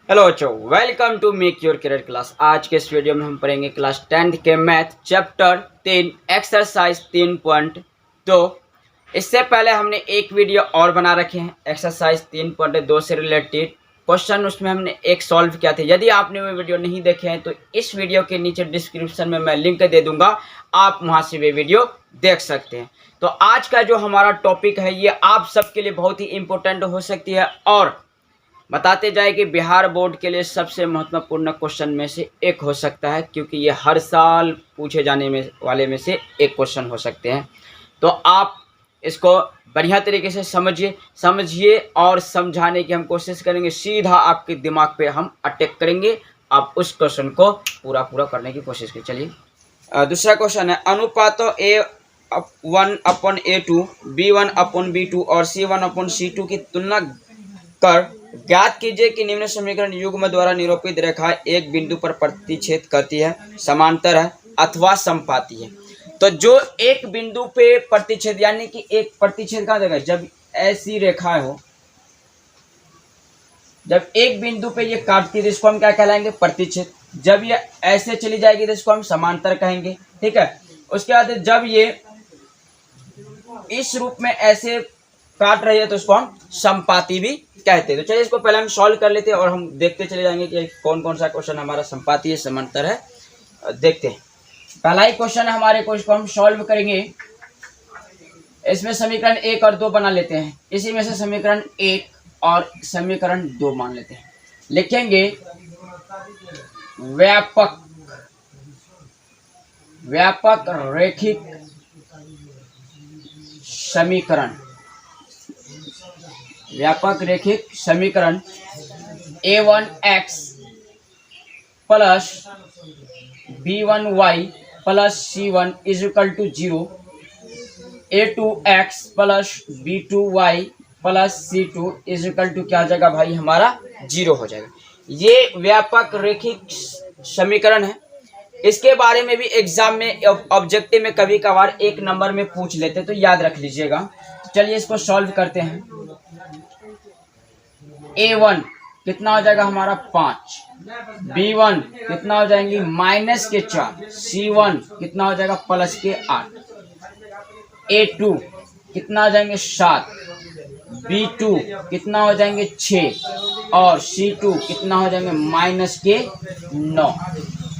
Hello बच्चों, welcome to make your career class. आज के इस वीडियो में हम पढ़ेंगे क्लास 10th के मैथ चैप्टर 3 एक्सरसाइज 3.2। इससे पहले हमने एक वीडियो और बना रखे हैं एक्सरसाइज 3.2 से रिलेटेड क्वेश्चन, उसमें हमने एक सॉल्व किया था। यदि आपने वो वीडियो नहीं देखे हैं तो इस वीडियो के नीचे डिस्क्रिप्शन में मैं लिंक दे दूंगा, आप वहां से वे वीडियो देख सकते हैं। तो आज का जो हमारा टॉपिक है ये आप सबके लिए बहुत ही इंपॉर्टेंट हो सकती है और बताते जाए कि बिहार बोर्ड के लिए सबसे महत्वपूर्ण क्वेश्चन में से एक हो सकता है, क्योंकि ये हर साल पूछे जाने में वाले में से एक क्वेश्चन हो सकते हैं। तो आप इसको बढ़िया तरीके से समझिए और समझाने की हम कोशिश करेंगे। सीधा आपके दिमाग पे हम अटैक करेंगे, आप उस क्वेश्चन को पूरा करने की कोशिश करिए। चलिए, दूसरा क्वेश्चन है अनुपातों A1/A2, B1/B2 और C1/C2 की तुलना कर ज्ञात कीजिए कि निम्न समीकरण युग्म द्वारा निरूपित रेखा एक बिंदु पर प्रतिच्छेद करती है, समांतर है अथवा समपाती है। तो जो एक बिंदु पे प्रतिच्छेद, यानी कि एक प्रतिच्छेद कहाँ जगह, जब ऐसी रेखा हो, जब एक बिंदु पे ये काटती है तो इसको हम क्या कहलाएंगे, प्रतिच्छेद। जब ये ऐसे चली जाएगी तो इसको हम समांतर कहेंगे, ठीक है। उसके बाद जब ये इस रूप में ऐसे काट रही है तो इसको हम समपाती भी कहते हैं। तो चलिए इसको पहले हम सॉल्व कर लेते हैं और हम देखते चले जाएंगे कि कौन कौन सा क्वेश्चन हमारा समपाती है, समांतर है। देखते हैं, पहला ही क्वेश्चन है हमारे को, इसको हम सॉल्व करेंगे। इसमें समीकरण 1 और 2 बना लेते हैं। इसी में से समीकरण 1 और समीकरण 2 मान लेते हैं। लिखेंगे व्यापक रैखिक समीकरण, व्यापक रैखिक समीकरण A1x plus B1y plus C1 is equal to 0, A2x plus B2y plus C2 is equal to क्या हो जाएगा भाई, हमारा 0 हो जाएगा। ये व्यापक रैखिक समीकरण है। इसके बारे में भी एग्जाम में ऑब्जेक्टिव में कभी कभार एक नंबर में पूछ लेते, तो याद रख लीजिएगा। चलिए इसको सॉल्व करते हैं। A1 कितना हो जाएगा हमारा 5, B1 कितना हो जाएंगी माइनस के 4, C1 कितना हो जाएगा प्लस के 8, A2 कितना हो जाएंगे 7, B2 कितना हो जाएंगे 6 और C2 कितना हो जाएंगे माइनस के 9।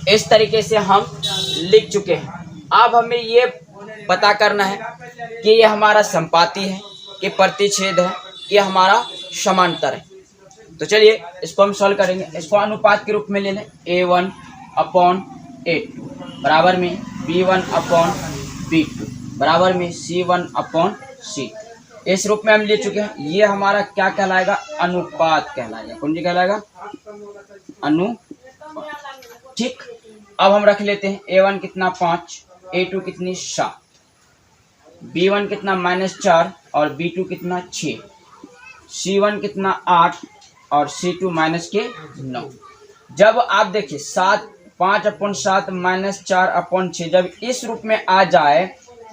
इस तरीके से हम लिख चुके हैं। अब हमें ये पता करना है कि ये हमारा समपाती है, कि प्रतिच्छेद है, कि हमारा समांतर है। तो चलिए इसको हम सॉल्व करेंगे। इसको अनुपात के रूप में ले लें, A1/A2 बराबर में B1/B2 बराबर में C1/C2। इस रूप में हम ले चुके हैं। ये हमारा क्या कहलाएगा, अनुपात कहलाएगा। कौन जी कहलाएगा, अनुपात। ठीक, अब हम रख लेते हैं A1 कितना 5, A2 कितनी 7, B1 कितना -4 और B2 कितना 6, C1 कितना 8 और C2 माइनस के 9। जब आप देखिए 5/7 -4/6 जब इस रूप में आ जाए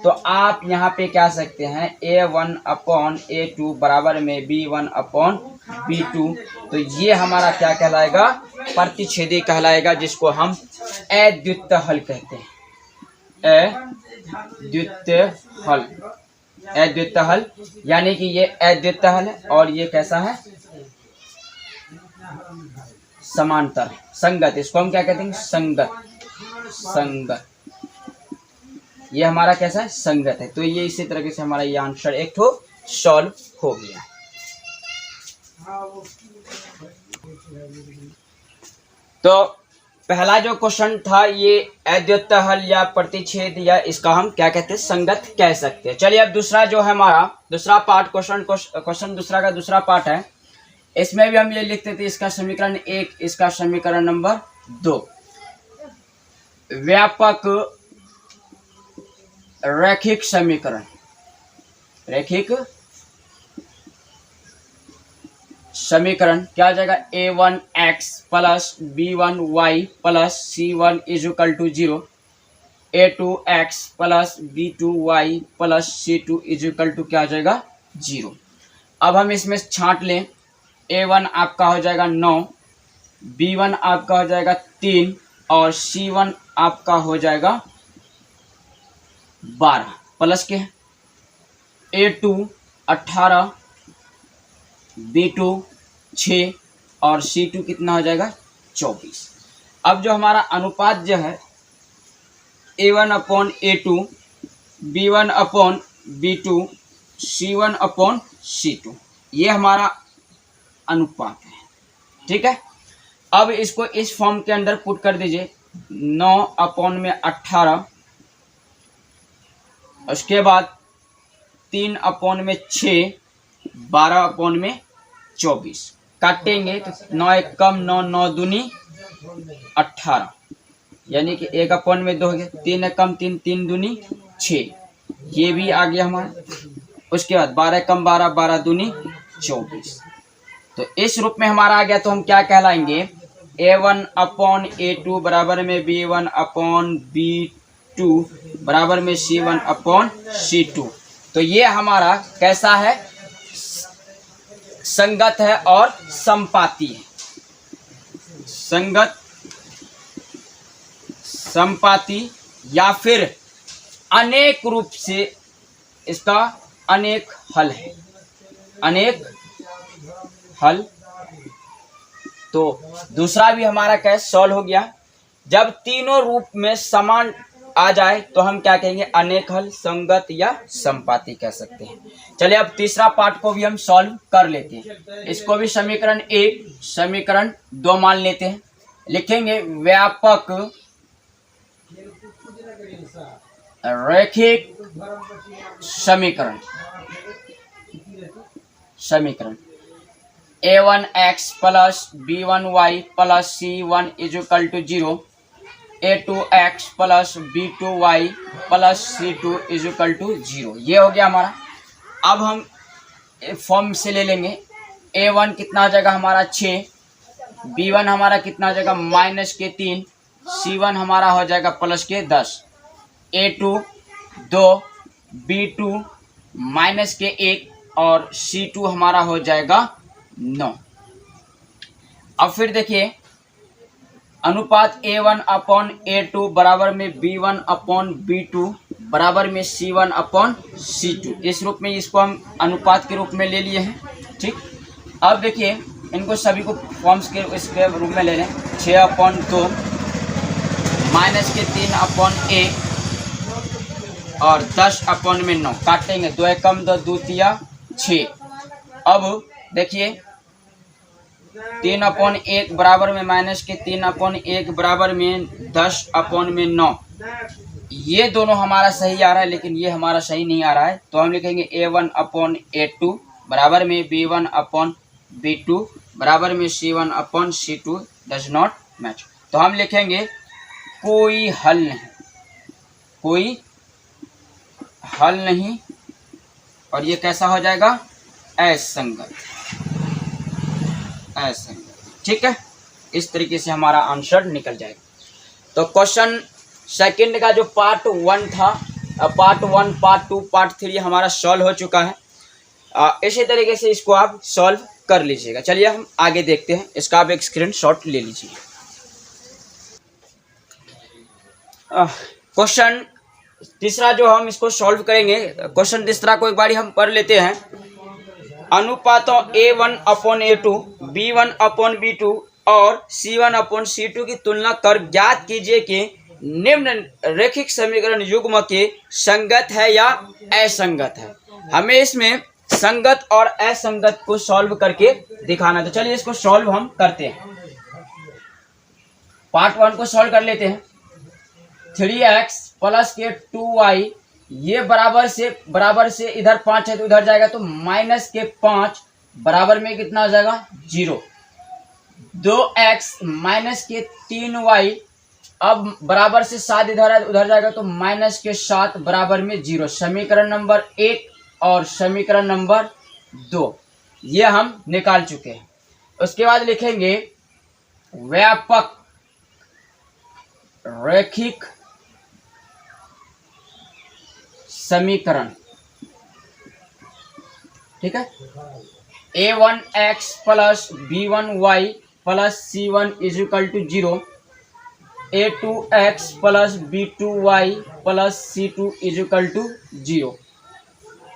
तो आप यहाँ पे क्या सकते हैं, A1/A2 बराबर में B1/B2। तो ये हमारा क्या कहलाएगा, प्रतिच्छेदी कहलाएगा, जिसको हम अद्वितीय हल कहते हैं। अद्वितीय हल यानी कि ये अद्वितीय हल है और ये कैसा है, समांतर, संगत। इसको हम क्या कहते हैं, संगत। ये हमारा कैसा है, संगत है। तो ये इसी तरीके से हमारा ये आंसर एक तो सॉल्व हो गया। तो पहला जो क्वेश्चन था ये अद्वितीय हल या प्रतिच्छेद, या इसका हम क्या कहते हैं, संगत कह सकते हैं। चलिए अब दूसरा जो है हमारा दूसरा पार्ट, क्वेश्चन दूसरा का दूसरा पार्ट है। इसमें भी हम ये लिखते थे, इसका समीकरण 1, इसका समीकरण नंबर 2। व्यापक रैखिक समीकरण, रैखिक समीकरण क्या हो जाएगा, A1x plus B1y plus C1 is equal to 0, A2x plus B2y plus C2 is equal to क्या हो जाएगा 0। अब हम इसमें छांट लें, A1 आपका हो जाएगा 9, B1 आपका हो जाएगा 3 और C1 आपका हो जाएगा 12 प्लस के A2 18, B2 6 और C2 कितना हो जाएगा 24। अब जो हमारा अनुपात जो है A1 upon A2, B1 upon B2, C1 upon C2, ये हमारा अनुपात है। ठीक है, अब इसको इस फॉर्म के अंदर पुट कर दीजिए। 9 अपॉन में 18, उसके बाद 3 अपॉन में 6, 12 अपॉन में 24। काटेंगे तो 9 एक कम 9, 9 दूनी 18, यानी कि 1 अपॉन में 2 हो गया। 3 एक कम 3, 3 दूनी 6, ये भी आ गया हमारा। उसके बाद 12 एक कम 12, 12 दूनी 24। तो इस रूप में हमारा आ गया। तो हम क्या कहलाएंगे, A1 अपॉन A2 बराबर में B1 अपॉन B2 बराबर में C1 अपॉन C2। तो ये हमारा कैसा है, संगत है और संपाती है। संगत, संपाती या फिर अनेक रूप से इसका अनेक हल है, अनेक हल। तो दूसरा भी हमारा क्या सॉल्व हो गया। जब तीनों रूप में समान आ जाए तो हम क्या कहेंगे, अनेक हल, संगत या संपाती कह सकते हैं। चलिए अब तीसरा पार्ट को भी हम सॉल्व कर लेते हैं। इसको भी समीकरण 1 समीकरण 2 मान लेते हैं। लिखेंगे व्यापक रैखिक समीकरण, समीकरण A1x plus B1y plus C1 equal to 0, A2x plus B2y plus C2 equal to 0। ये हो गया हमारा। अब हम फॉर्म से ले लेंगे। A1 कितना हो जाएगा हमारा 6, B1 हमारा कितना हो जाएगा माइनस के 3, C1 हमारा हो जाएगा प्लस के 10, A2 2, B2 माइनस के 1 और C2 हमारा हो जाएगा 9। अब फिर देखिए अनुपात A1 अपॉन A2 बराबर में B1 अपॉन B2 बराबर में C1 अपॉन C2। इस रूप में इसको हम अनुपात के रूप में ले लिए हैं। ठीक, अब देखिए इनको सभी को फॉर्म्स के इसके रूप में ले लें। 6 अपॉन 2 माइनस के 3 अपॉन 1 और 10 अपॉन में 9। काटेंगे 2 एकम 2, 2 तिया 6। अब देखिए 3 अपॉन 1 बराबर में माइनस के 3 अपॉन 1 बराबर में 10 अपॉन में 9। ये दोनों हमारा सही आ रहा है, लेकिन ये हमारा सही नहीं आ रहा है। तो हम लिखेंगे A1 अपॉन A2 बराबर में B1 अपॉन B2 बराबर में C1 upon C2 does not match. तो हम लिखेंगे कोई हल नहीं, कोई हल नहीं, और ये कैसा हो जाएगा, असंगत, असंगत। ठीक है, इस तरीके से हमारा आंसर निकल जाएगा। तो क्वेश्चन सेकंड का जो पार्ट 1 था, पार्ट 1, पार्ट 2, पार्ट 3 हमारा सॉल्व हो चुका है। इसी तरीके से इसको आप सॉल्व कर लीजिएगा। चलिए हम आगे देखते हैं। इसका आप एक स्क्रीनशॉट ले लीजिए। क्वेश्चन तीसरा जो हम इसको सॉल्व करेंगे, क्वेश्चन तीसरा को एक बार हम पढ़ लेते हैं। अनुपातों A1 upon A2, B1 upon B2 और C1 अपॉन C2 की तुलना कर ज्ञात कीजिए कि निम्न रैखिक समीकरण युग्म के संगत है या असंगत है। हमें इसमें संगत और असंगत को सॉल्व करके दिखाना। तो चलिए इसको सॉल्व हम करते हैं। पार्ट 1 को सॉल्व कर लेते हैं। 3x प्लस के 2y, ये बराबर से इधर 5 है तो इधर जाएगा तो माइनस के 5 बराबर में कितना हो जाएगा 0। 2x माइनस के 3y, अब बराबर से 7 इधर है तो उधर जाएगा तो माइनस के 7 बराबर में 0। समीकरण नंबर 1 और समीकरण नंबर 2 ये हम निकाल चुके हैं। उसके बाद लिखेंगे व्यापक रैखिक समीकरण। ठीक है, A1x plus B1y plus C1 is equal to 0, A2x plus B2y plus C2 is equal to 0।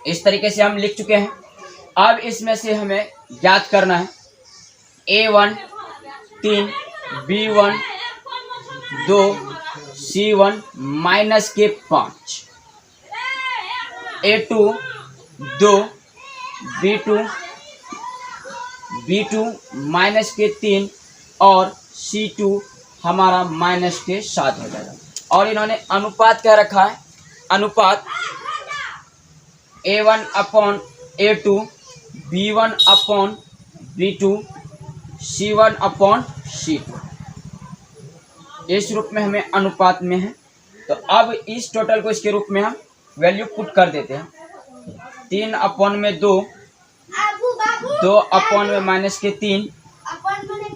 इस तरीके से हम लिख चुके हैं। अब इसमें से हमें ज्ञात करना है A1 3, B1 2, C1 माइनस के 5, A2 2, B2 माइनस के 3 और C2 हमारा माइनस के 7 हो जाएगा। और इन्होंने अनुपात क्या रखा है, अनुपात A1 upon A2, B1 upon B2, C1 upon C2, इस रूप में हमें अनुपात में है। तो अब इस टोटल को इसके रूप में हम वैल्यू पुट कर देते हैं। 3 अपॉन में 2, 2 अपॉन में माइनस के 3,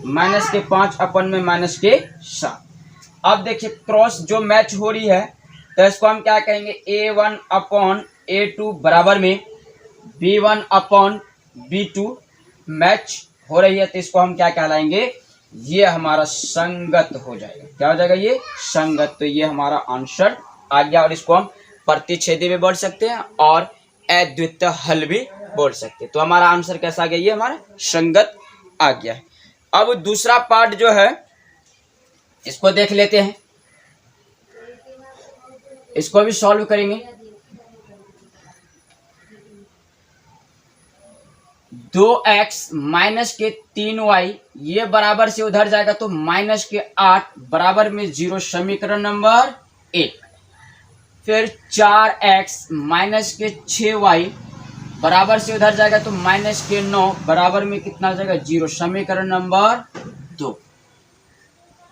माइनस के 5 अपॉन में माइनस के 7। अब देखिए क्रॉस जो मैच हो रही है तो इसको हम क्या कहेंगे, A1 अपॉन A2 बराबर में B1 अपॉन B2 मैच हो रही है, तो इसको हम क्या कहलाएंगे, ये हमारा संगत हो जाएगा। क्या हो जाएगा, ये संगत। तो ये हमारा आंसर आ गया। और इसको हम प्रतिच्छेदी भी बोल सकते हैं और अद्वितीय हल भी बोल सकते हैं। तो हमारा आंसर कैसा आ गया, ये हमारा संगत आ गया है। अब दूसरा पार्ट जो है इसको देख लेते हैं, इसको भी सॉल्व करेंगे। 2x माइनस के 3y ये बराबर से उधर जाएगा तो माइनस के 8 बराबर में 0, समीकरण नंबर 1। फिर 4x माइनस के 6y बराबर से उधर जाएगा तो माइनस के 9 बराबर में कितना जाएगा, 0, समीकरण नंबर 2।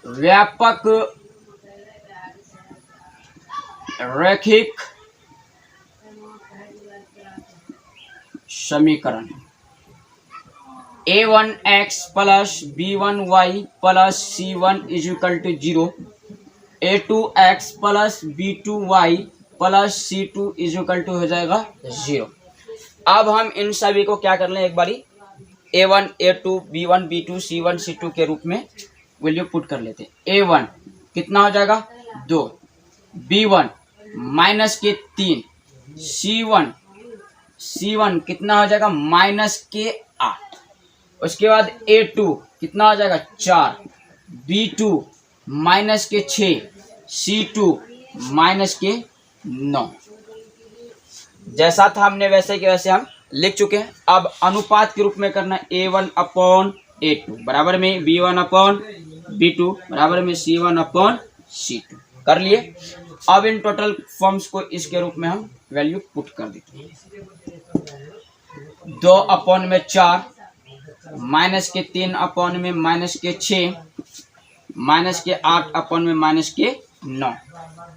व्यापक रैखिक समीकरण A1x plus B1y plus C1 is equal to 0, A2x plus B2y plus C2 is equal to हो जाएगा 0। अब हम इन सभी को क्या कर लें, एक बारी A1, A2, B1, B2, C1, C2 के रूप में वैल्यू पुट कर लेते हैं। A1 कितना हो जाएगा, 2, B1 माइनस के 3, C1 कितना हो जाएगा, माइनस के 8। उसके बाद A2 कितना हो जाएगा, 4, B2 माइनस के 6, C2 माइनस के 9। जैसा था हमने वैसे के वैसे हम लिख चुके हैं। अब अनुपात के रूप में करना है, A1 अपॉन A2 बराबर में B1 अपॉन B2 बराबर में C1 अपॉन C2 कर लिए। अब इन टोटल फॉर्म्स को इसके रूप में हम वैल्यू पुट कर देते हैं। 2 अपॉन में 4, माइनस के 3 अपॉन में माइनस के 6, माइनस के 8 अपॉन में माइनस के 9।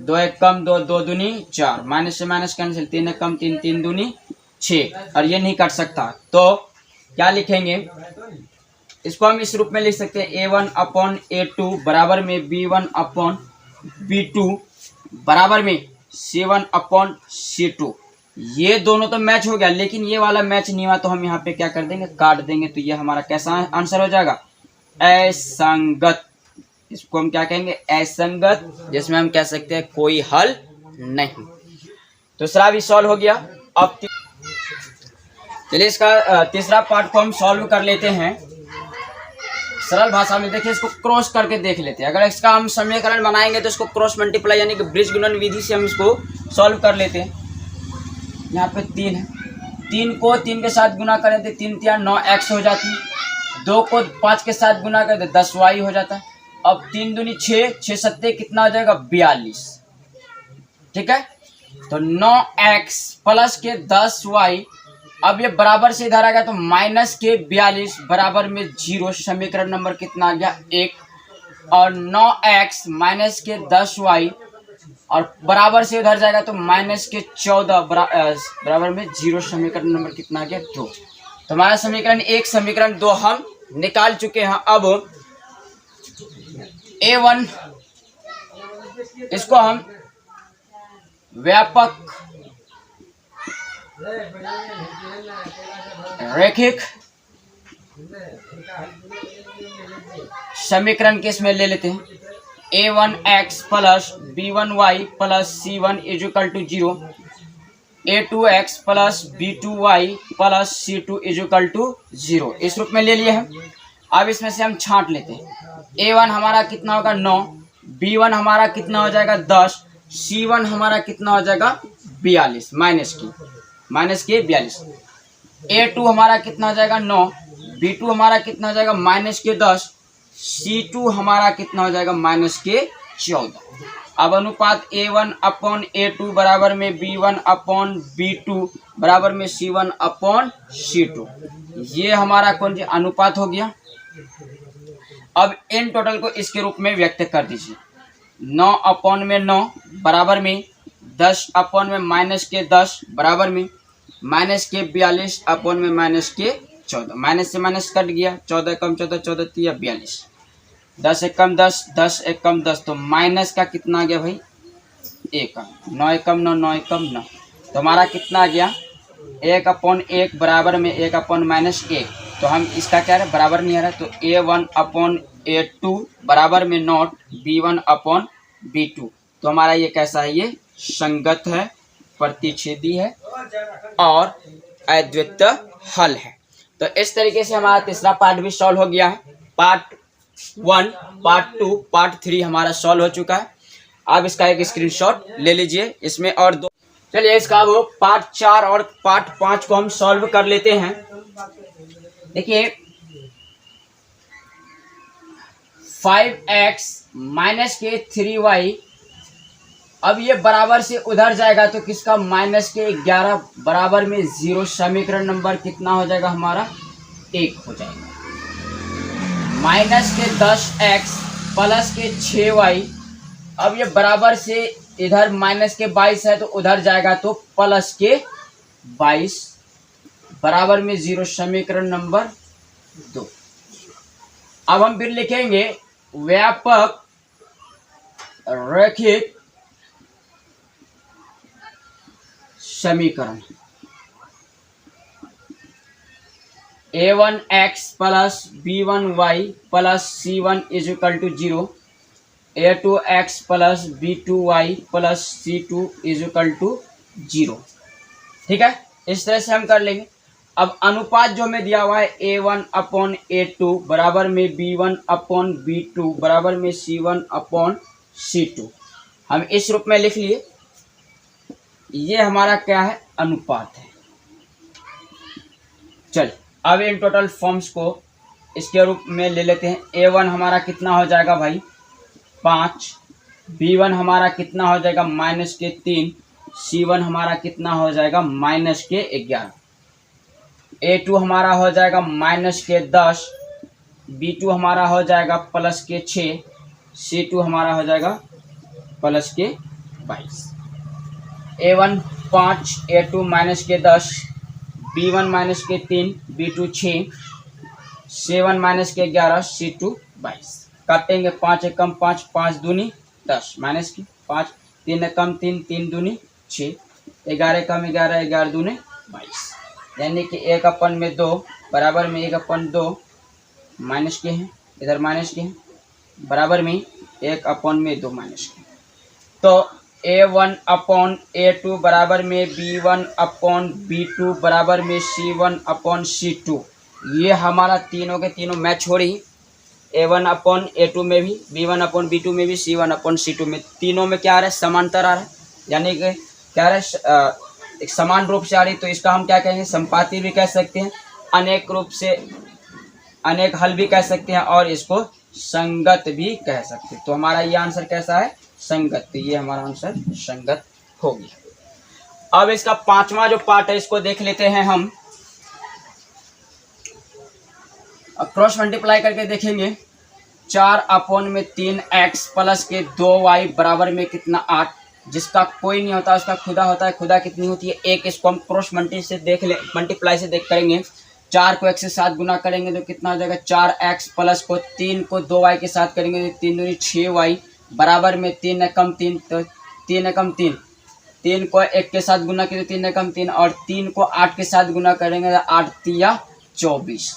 2 एक कम 2, 2 दूनी 4, माइनस से माइनस कैंसिल, 3 एक कम 3, 3 दूनी 6, और ये नहीं कट सकता। तो क्या लिखेंगे, इसको हम इस रूप में लिख सकते हैं, A1 अपॉन A2 बराबर में B1 अपॉन B2 बराबर में C1 अपॉन C2। ये दोनों तो मैच हो गया, लेकिन ये वाला मैच नहीं हुआ तो हम यहाँ पे क्या कर देंगे, काट देंगे। तो ये हमारा कैसा आंसर हो जाएगा, असंगत। इसको हम क्या कहेंगे, असंगत, जिसमें हम कह सकते हैं कोई हल नहीं। दूसरा भी सॉल्व हो गया। अब चलिए इसका तीसरा पार्ट को हम सॉल्व कर लेते हैं सरल भाषा में। देखिए इसको क्रॉस करके देख लेते हैं। अगर इसका हम समीकरण बनाएंगे तो इसको क्रॉस मल्टीप्लाई यानी कि ब्रिज गुणन विधि से हम इसको सॉल्व कर लेते हैं। यहाँ पे 3 है, 3 को 3 के साथ गुना करें तो 3 3 9x हो जाती है। 2 को 5 के साथ गुना करें तो 10y हो जाता है। अब 3 दूनी 6, 6 सत्ते कितना हो जाएगा, 42। ठीक है, तो 9x प्लस के 10y, अब ये बराबर से इधर आ गया तो माइनस के 42 बराबर में 0, समीकरण नंबर कितना आ गया, 1। और 9x माइनस के 10y और बराबर से उधर जाएगा तो माइनस के 14 बराबर में 0, समीकरण नंबर कितना आ गया, 2। तो हमारा समीकरण 1, समीकरण 2 हम निकाल चुके हैं। अब A1 इसको हम व्यापक रैखिक समीकरण किस में ले लेते हैं, a1x plus b1y plus c1 is equal to 0, a2x plus b2y plus c2 is equal to 0, इस रूप में ले लिए हैं। अब इसमें से हम छांट लेते हैं। a1 हमारा कितना होगा 9, b1 हमारा कितना हो जाएगा 10, c1 हमारा कितना हो जाएगा 42, माइनस के 42, a2 हमारा कितना हो जाएगा 9, b2 हमारा कितना हो जाएगा माइनस के 10, c2 हमारा कितना हो जाएगा माइनस के 14। अब अनुपात a1 अपॉन a2 बराबर में b1 अपॉन b2 बराबर में c1 अपॉन c2, ये हमारा कौन सी अनुपात हो गया। अब इन टोटल को इसके रूप में व्यक्त कर दीजिए, 9 अपॉन में 9 बराबर में 10 अपॉन में माइनस के 10 बराबर में माइनस के 42 अपॉन में माइनस के 14, माइनस से माइनस कट गया, 14 कम 14 14 तिया 42, 10 एक कम 10, 10 एक कम 10, तो माइनस का कितना आ गया भाई 1, 9 एक कम 9, 9 एक कम 9, तो हमारा कितना आ गया 1 अपॉन 1 बराबर में 1 अपॉन माइनस 1, तो हम इसका क्या है बराबर नहीं आ रहा, तो a1 अपॉन a2 बराबर में नॉट b1 अपॉन b2, तो हमारा ये कैसा है, ये संगत है, प्रतिच्छेदी है और अद्वितीय हल है। तो इस तरीके से हमारा तीसरा पार्ट भी सॉल्व हो गया है। पार्ट 1, पार्ट 2, पार्ट 3 हमारा सॉल्व हो चुका है। आप इसका एक स्क्रीनशॉट ले लीजिए, इसमें और दो, चलिए इसका वो पार्ट 4 और पार्ट 5 को हम सॉल्व कर लेते हैं। देखिए 5x माइनस के 3y, अब ये बराबर से उधर जाएगा तो किसका माइनस के 11 बराबर में 0, समीकरण नंबर कितना हो जाएगा हमारा 1 हो जाएगा। माइनस के 10x प्लस के 6y, अब ये बराबर से इधर माइनस के 22 है तो उधर जाएगा तो प्लस के 22 बराबर में 0, समीकरण नंबर 2। अब हम फिर लिखेंगे व्यापक रैखिक समीकरण, a1x plus b1y plus c1 is equal to 0, a2x plus b2y plus c2 is equal to 0। ठीक है, इस तरह से हम कर लेंगे। अब अनुपात जो हमें दिया हुआ है a1 अपॉन a2 बराबर में b1 अपॉन b2 बराबर में c1 अपॉन c2, हम इस रूप में लिख लिए, ये हमारा क्या है अनुपात है। चल अब इन टोटल फॉर्म्स को इसके रूप में ले लेते हैं। a1 हमारा कितना हो जाएगा भाई 5, b1 हमारा कितना हो जाएगा माइनस के 3, c1 हमारा कितना हो जाएगा माइनस के 11, a2 हमारा हो जाएगा माइनस के 10, b2 हमारा हो जाएगा प्लस के 6, c2 हमारा हो जाएगा प्लस के 22, a1 5, a2 माइनस के 10, b1 माइनस के 3, b2 6, c1 माइनस के 11, c2 22। काटेंगे 5 एक कम 5, 5 दूनी 10 माइनस की 5, 3 एक कम 3, 3 दूनी 6, 11 कम 11, 11 दूनी 22, यानी कि 1 अपन में 2 बराबर में 1 अपन 2 माइनस के हैं, इधर माइनस के हैं बराबर में 1 अपन में 2 माइनस के। तो a1 अपॉन a2 बराबर में b1 अपॉन b2 बराबर में c1 अपॉन c2, ये हमारा तीनों के तीनों मैच हो रही, a1 अपॉन a2 में भी, b1 अपॉन b2 में भी, c1 अपॉन c2 में, तीनों में क्या आ रहा है समांतर आ रहा है, यानी कि क्या आ रहा है एक समान रूप से आ रही, तो इसका हम क्या कहेंगे संपाती भी कह सकते हैं, अनेक रूप से अनेक हल भी कह सकते हैं और इसको संगत भी कह सकते हैं। तो हमारा ये आंसर कैसा है संगत, तो ये हमारा आंसर संगत हो गया। अब इसका 5वां जो पार्ट है इसको देख लेते हैं हम। अब क्रॉस मल्टीप्लाई करके देखेंगे, 4 अपॉन में 3x प्लस के 2y बराबर में कितना 8, जिसका कोई नहीं होता उसका खुदा होता है, खुदा कितनी होती है 1, इसको हम क्रॉस मल्टीप्लाई से देख करेंगे। 4 को x से 7 गुना करेंगे तो कितना हो जाएगा 4x प्लस को 3 को 2y के साथ करेंगे तो 3 दूनी 6y बराबर में 3 एकम 3, तो 3 एकम 3, 3 को 1 के साथ गुना करेंगे 3 एकम 3 और 3 को 8 के साथ गुना करेंगे तो 8 तिया 24,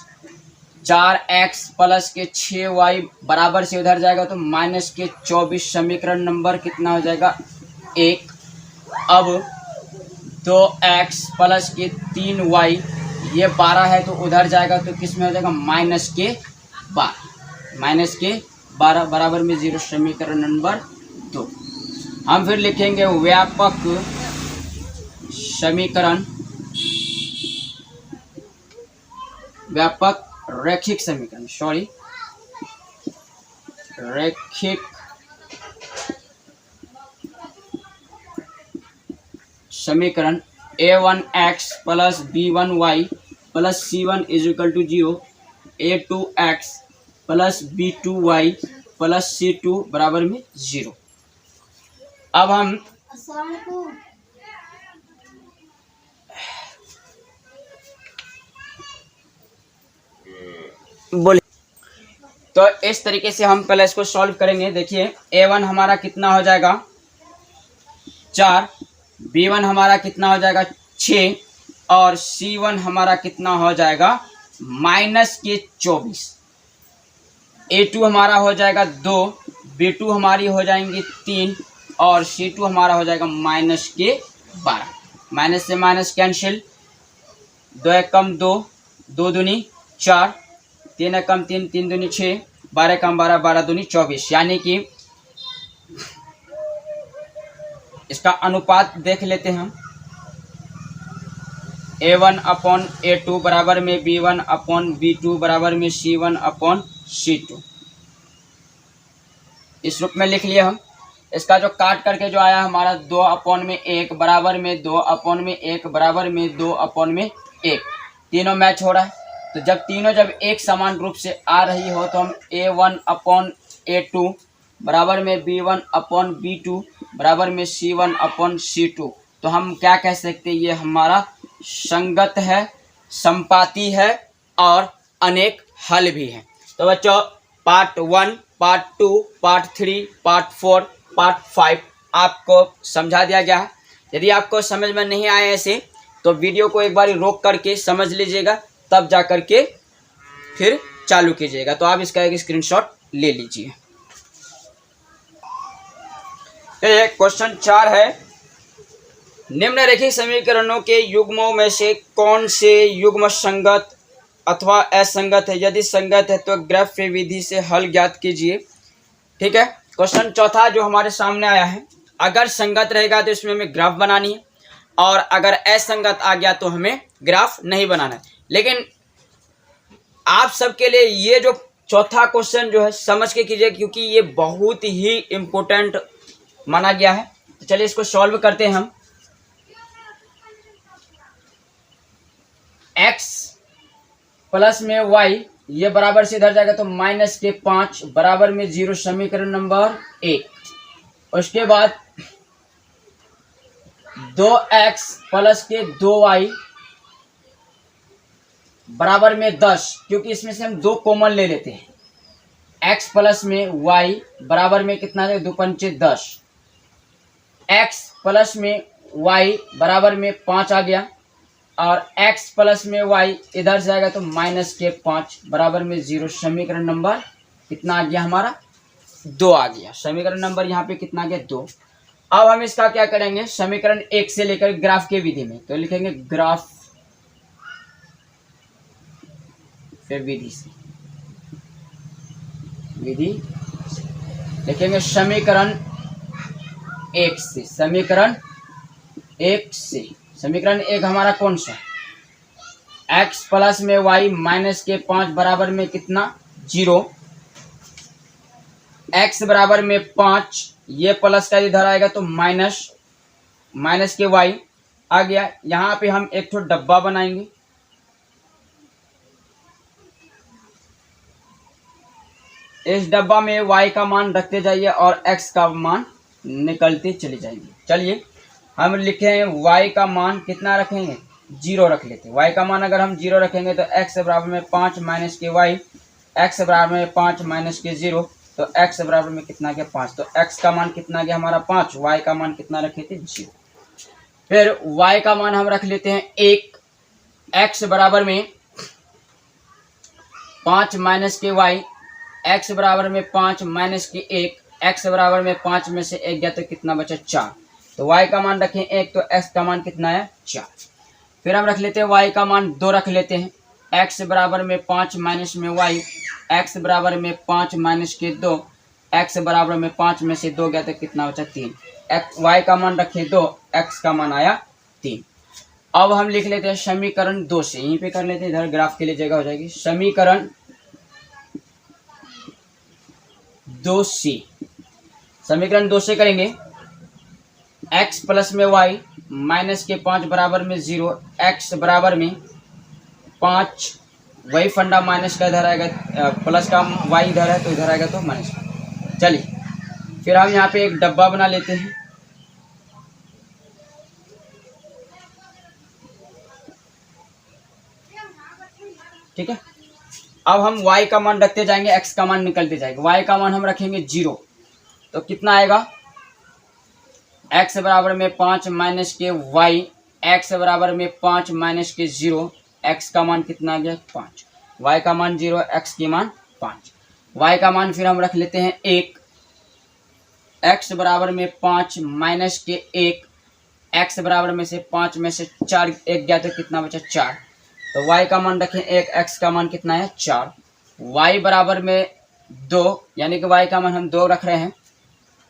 4x प्लस के 6y बराबर से उधर जाएगा तो माइनस के 24। समीकरण नंबर कितना हो जाएगा 1। अब 2x प्लस के 3y ये 12 है तो उधर जाएगा तो किस में हो जाएगा माइनस के 12 बराबर में 0। समीकरण नंबर 2। हम फिर लिखेंगे व्यापक समीकरण, व्यापक रैखिक समीकरण, रैखिक समीकरण a1x plus b1y plus c1 is equal to 0, a2x plus b2y plus c2 बराबर में 0। अब हम बोले तो इस तरीके से हम पहले इसको सॉल्व करेंगे। देखिए a1 हमारा कितना हो जाएगा 4, b1 हमारा कितना हो जाएगा 6 और c1 हमारा कितना हो जाएगा माइनस के 24। a2 हमारा हो जाएगा 2, b2 हमारी हो जाएंगी 3 और c2 हमारा हो जाएगा माइनस के 12। माइनस से माइनस कैंसिल, 2 एकम 2, 2 दूनी 4, 3 एकम 3, 3 दूनी 6, 12 एकम 12, 12 दूनी 24। यानी कि इसका अनुपात देख लेते हैं हम। a1 अपॉन a2 बराबर में b1 अपॉन b2 बराबर में c1 अपॉन c2। इस रूप में लिख लिया हम। इसका जो काट करके जो आया हमारा 2 अपॉन में 1 बराबर में 2 अपॉन में 1 बराबर में 2 अपॉन में 1, तीनों मैच हो रहा है। तो जब तीनों जब एक समान रूप से आ रही हो तो हम a1 अपॉन a2 बराबर में b1 अपॉन b2 बराबर में c1 अपॉन c2, तो हम क्या कह सकते हैं ये हमारा संगत है, संपाती है और अनेक हल भी है। तो बच्चों part 1, part 2, part 3, part 4, part 5 आपको समझा दिया गया है। यदि आपको समझ में नहीं आए ऐसे तो वीडियो को एक बार रोक करके समझ लीजिएगा, तब जा करके फिर चालू कीजिएगा। तो आप इसका एक स्क्रीनशॉट ले लीजिए। क्वेश्चन 4 है, निम्नलिखित समीकरणों के युग्मों में से कौन से युग्म संगत अथवा असंगत है? यदि संगत है तो ग्राफ्य विधि से हल ज्ञात कीजिए। ठीक है, क्वेश्चन चौथा जो हमारे सामने आया है, अगर संगत रहेगा तो इसमें हमें ग्राफ बनानी है और अगर असंगत आ गया तो हमें ग्राफ नहीं बनाना है। लेकिन आप सबके लिए ये जो चौथा क्वेश्चन जो है समझ के कीजिए, क्योंकि ये बहुत ही इम्पोर्टेंट माना गया है। तो चलिए इसको सॉल्व करते हैं हम। x प्लस में y ये बराबर से इधर जाएगा तो माइनस के 5 बराबर में 0। समीकरण नंबर 1। उसके बाद 2x प्लस के 2y बराबर में 10, क्योंकि इसमें से हम 2 कॉमन ले लेते हैं। x प्लस में y बराबर में कितना है 2 पंचे 10। x प्लस में y बराबर में 5 आ गया और x प्लस में y इधर से आएगा तो माइनस के 5 बराबर में 0। समीकरण नंबर कितना आ गया हमारा 2 आ गया। समीकरण नंबर यहाँ पे कितना आ गया 2। अब हम इसका क्या करेंगे, समीकरण 1 से लेकर ग्राफ के विधि में, तो लिखेंगे ग्राफ फिर विधि से, विधि लिखेंगे समीकरण 1 से। समीकरण 1 से, समीकरण 1 हमारा कौन सा है, x प्लस में y माइनस के 5 बराबर में कितना 0। x बराबर में 5, ये प्लस का इधर आएगा तो माइनस, माइनस के y आ गया। यहाँ पे हम एक तो डब्बा बनाएंगे, इस डब्बा में y का मान रखते जाइए और x का मान निकलते चले जाएंगे। चलिए हम लिखे हैं y का मान कितना रखेंगे 0 रख लेते हैं। y का मान अगर हम 0 रखेंगे तो x बराबर में 5 माइनस के y, x बराबर में 5 माइनस के 0, तो x बराबर में कितना गया 5। तो x का मान कितना गया हमारा 5, y का मान कितना रखे थे 0। फिर y का मान हम रख लेते हैं 1, x बराबर में 5 माइनस के y, x बराबर में 5 माइनस के 1, x बराबर में 5 में से 1 गया तो कितना बचा 4। तो y का मान रखें 1 तो x का मान कितना है 4। फिर हम रख लेते हैं y का मान 2 रख लेते हैं, x बराबर में 5 माइनस में y, x बराबर में 5 माइनस के 2, x बराबर में 5 में से 2 गया तो कितना बचा 3। y का मान रखे 2, x का मान आया 3। अब हम लिख लेते हैं समीकरण 2 से, यहीं पे कर लेते हैं, इधर ग्राफ के लिए जगह हो जाएगी। समीकरण 2c, समीकरण 2 से करेंगे x प्लस में y माइनस के 5 बराबर में 0, x बराबर में 5, वही फंडा माइनस का इधर आएगा, प्लस का y इधर है तो इधर आएगा तो माइनस का। चलिए फिर हम यहाँ पे एक डब्बा बना लेते हैं, ठीक है। अब हम y का मान रखते जाएंगे, x का मान निकलते जाएगा। y का मान हम रखेंगे 0 तो कितना आएगा, x बराबर में 5 माइनस के y, x बराबर में 5 माइनस के 0, x का मान कितना आ गया 5, y का मान 0, x की मान 5। y का मान फिर हम रख लेते हैं 1, x बराबर में 5 माइनस के 1, x बराबर में से 5 में से 4 1 गया तो कितना बचा 4। तो y का मान रखें 1, x का मान कितना है 4, y बराबर में 2, यानी कि y का मान हम 2 रख रहे हैं,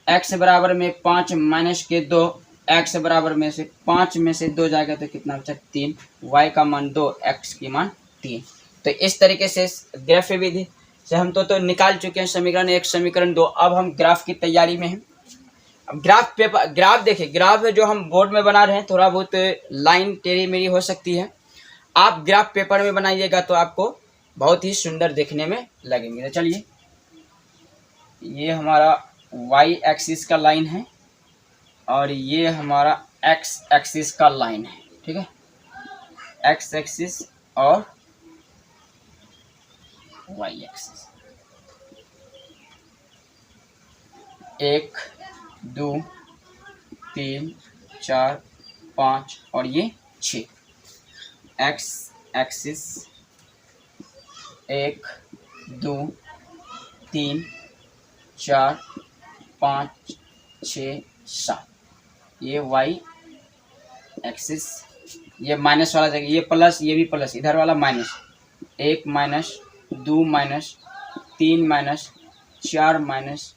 x बराबर में 5 माइनस के 2, x बराबर में से 5 में से 2 जाएगा तो कितना बचा 3, y का मान 2, x की मान 3। तो इस तरीके से ग्राफ विधि से हम तो निकाल चुके हैं समीकरण 1 समीकरण 2। अब हम ग्राफ की तैयारी में हैं। अब ग्राफ पेपर, ग्राफ देखिए, ग्राफ जो हम बोर्ड में बना रहे हैं थोड़ा बहुत लाइन टेढ़ी मेढ़ी हो सकती है, आप ग्राफ पेपर में बनाइएगा तो आपको बहुत ही सुंदर देखने में लगेंगे। तो चलिए, ये हमारा y एक्सिस का लाइन है और ये हमारा x एक्सिस का लाइन है, ठीक है, x एक्सिस और y एक्सिस। 1 2 3 4 5 और ये 6, x एक्सिस 1 2 3 4 5 6 7, ये y एक्सिस, ये माइनस वाला जगह, ये प्लस, ये भी प्लस, इधर वाला minus, 1 minus 2 minus 3 minus 4 minus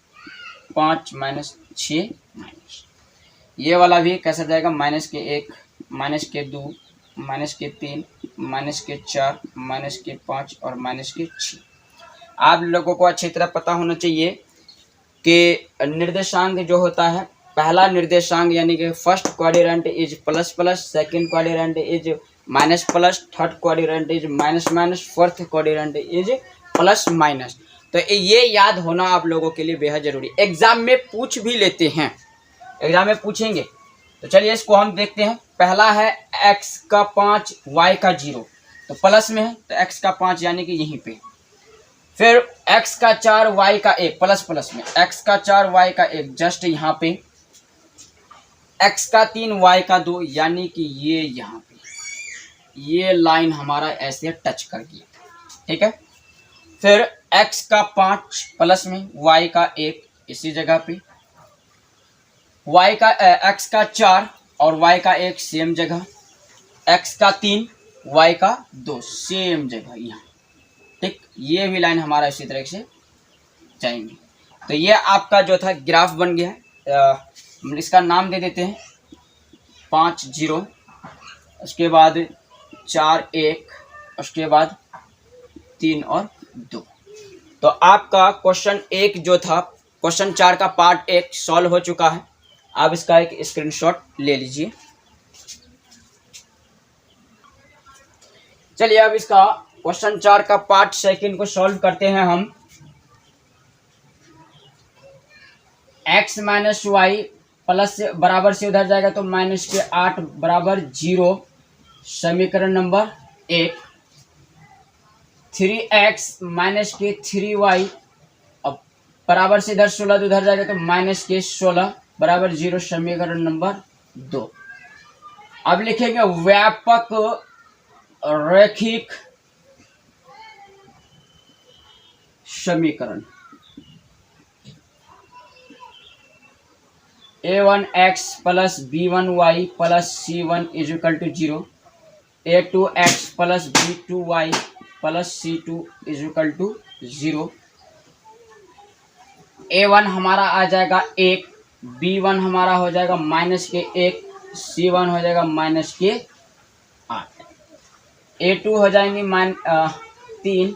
5 minus 6 minus, ये वाला भी कैसा जाएगा माइनस के 1 माइनस के 2 माइनस के 3 माइनस के 4 माइनस के 5 और माइनस के 6। आप लोगों को अच्छी तरह पता होना चाहिए कि निर्देशांक जो होता है, पहला निर्देशांक यानी कि first quadrant is plus plus, second quadrant is minus plus, third quadrant is minus minus, fourth quadrant is plus minus. तो ये याद होना आप लोगों के लिए बेहद जरूरी, एग्जाम में पूछ भी लेते हैं, एग्जाम में पूछेंगे। तो चलिए इसको हम देखते हैं। पहला है x का 5 y का 0, तो प्लस में है तो x का 5 यानी कि यहीं पे। फिर x का 4 y का 1, प्लस प्लस में x का 4 y का 1 जस्ट यहाँ पे, x का 3 y का 2 यानी कि ये यहाँ पे, ये लाइन हमारा ऐसे टच कर गया, ठीक है। फिर x का 5 प्लस में y का 1 इसी जगह पे, y का x का 4 और y का 1 सेम जगह, x का 3 y का 2 सेम जगह यहाँ, ठीक। ये भी लाइन हमारा इसी तरह से जाएंगे। तो ये आपका जो था ग्राफ बन गया है। इसका नाम दे देते हैं 5 0, उसके बाद 4 1, उसके बाद 3 और 2। तो आपका क्वेश्चन 1 जो था, क्वेश्चन 4 का पार्ट 1 सॉल्व हो चुका है। आप इसका एक स्क्रीनशॉट ले लीजिए। चलिए अब इसका क्वेश्चन 4 का पार्ट 2 को सॉल्व करते हैं हम। x माइनस वाई प्लस से बराबर से उधर जाएगा तो माइनस के 8 बराबर 0, समीकरण नंबर 1। 3x माइनस के 3y अब बराबर से इधर 16 तो उधर जाएगा तो माइनस के 16 बराबर 0, समीकरण नंबर 2। अब लिखेंगे व्यापक रैखिक समीकरण a1x plus b1y plus c1 is equal to 0, a2x plus b2y plus c2 is equal to 0। a1 हमारा आ जाएगा 1, b1 हमारा हो जाएगा माइनस के 1, c1 हो जाएगा माइनस के 8, a2 हो जाएंगे 3,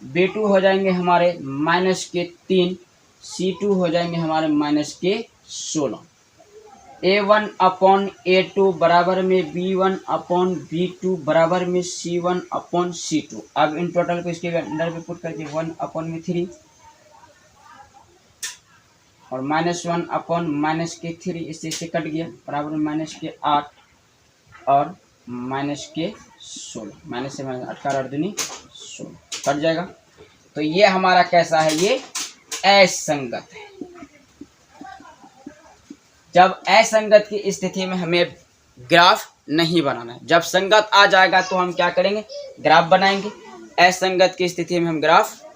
b2 हो जाएंगे हमारे माइनस के 3, c2 हो जाएंगे हमारे माइनस के 16। a1 अपॉन a2 बराबर में b1 अपॉन b2 बराबर में c1 अपॉन c2। अब इन टोटल को इसके अंदर में पुट करके 1 अपॉन में 3 और माइनस 1 अपॉन माइनस के 3, इससे कट गया, बराबर में माइनस के 8 और माइनस के 16, माइनस से माइनस 8 और दूनी 16 कट जाएगा। तो ये हमारा कैसा है, ये असंगत है। जब असंगत की स्थिति में हमें ग्राफ नहीं बनाना है, जब संगत आ जाएगा तो हम क्या करेंगे, ग्राफ बनाएंगे। असंगत की स्थिति में हम ग्राफ